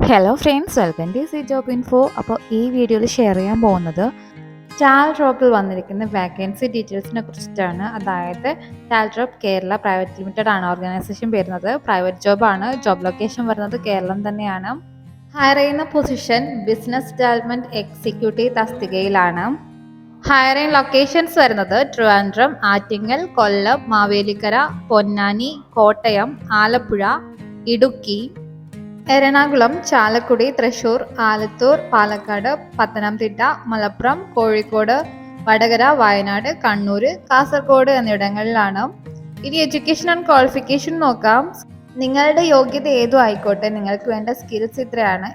Hello friends, welcome to C job info. അപ്പോൾ ഈ വീഡിയോയിൽ ഷെയർ ചെയ്യാൻ പോകുന്നത് ടാൽ ഡ്രോപ്പിൽ വന്നിരിക്കുന്ന വാക്കൻസി ഡീറ്റെയിൽസിനെ കുറിച്ചിട്ടാണ്. അതായത് Tal drop Kerala private limited ആണ് ഓർഗനൈസേഷൻ വരുന്നത്. പ്രൈവറ്റ് ജോബാണ്. ജോബ് ലൊക്കേഷൻ വരുന്നത് കേരളം തന്നെയാണ്. ഹയർ ചെയ്യുന്ന പൊസിഷൻ ബിസിനസ് ഡെവലപ്മെൻറ്റ് എക്സിക്യൂട്ടീവ് തസ്തികയിലാണ്. ഹയറിംഗ് ലൊക്കേഷൻസ് വരുന്നത് ട്രിവാൻഡ്രം, ആറ്റിങ്ങൽ, കൊല്ലം, മാവേലിക്കര, പൊന്നാനി, കോട്ടയം, ആലപ്പുഴ, ഇടുക്കി, എറണാകുളം, ചാലക്കുടി, തൃശൂർ, ആലത്തൂർ, പാലക്കാട്, പത്തനംതിട്ട, മലപ്പുറം, കോഴിക്കോട്, വടകര, വയനാട്, കണ്ണൂർ, കാസർഗോഡ് എന്നിവിടങ്ങളിലാണ്. ഇനി എഡ്യൂക്കേഷൻ ആൻഡ് ക്വാളിഫിക്കേഷൻ നോക്കാം. നിങ്ങളുടെ യോഗ്യത ഏതും ആയിക്കോട്ടെ, നിങ്ങൾക്ക് വേണ്ട സ്കിൽസ് ഇത്രയാണ്: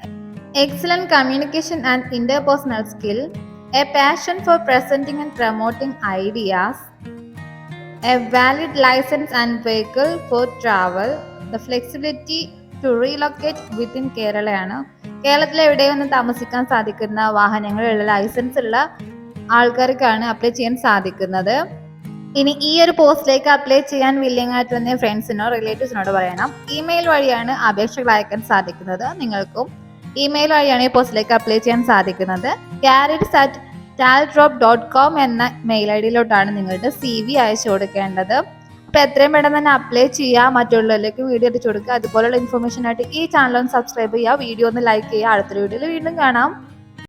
excellent communication and interpersonal skill, a passion for presenting and promoting ideas, a valid licence and vehicle for travel, the flexibility to relocate within കേരളയാണ്. കേരളത്തിൽ എവിടെയും ഒന്ന് താമസിക്കാൻ സാധിക്കുന്ന വാഹനങ്ങളുള്ള ലൈസൻസ് ഉള്ള ആൾക്കാർക്കാണ് അപ്ലൈ ചെയ്യാൻ സാധിക്കുന്നത്. ഇനി ഈ ഒരു പോസ്റ്റിലേക്ക് അപ്ലൈ ചെയ്യാൻ വില്ലിംഗ് ആയിട്ട് തന്നെ ഫ്രണ്ട്സിനോ റിലേറ്റീവ്സിനോട് പറയണം. ഇമെയിൽ വഴിയാണ് അപേക്ഷകൾ അയക്കാൻ സാധിക്കുന്നത്. നിങ്ങൾക്കും ഇമെയിൽ വഴിയാണ് ഈ പോസ്റ്റിലേക്ക് അപ്ലൈ ചെയ്യാൻ സാധിക്കുന്നത്. candidates@taldrop.com എന്ന മെയിൽ ഐ ഡിയിലോട്ടാണ് നിങ്ങളുടെ CV അയച്ചു കൊടുക്കേണ്ടത്. അപ്പോൾ എത്രയും പെട്ടെന്ന് തന്നെ അപ്ലൈ ചെയ്യുക, മറ്റുള്ളവരിലേക്ക് വീഡിയോ എത്തിച്ചു കൊടുക്കുക. അതുപോലുള്ള ഇൻഫർമേഷൻ ആയിട്ട് ഈ ചാനൽ ഒന്ന് സബ്സ്ക്രൈബ് ചെയ്യുക, വീഡിയോ ഒന്ന് ലൈക്ക് ചെയ്യുക. അടുത്തൊരു വീഡിയോയിൽ വീണ്ടും കാണാം.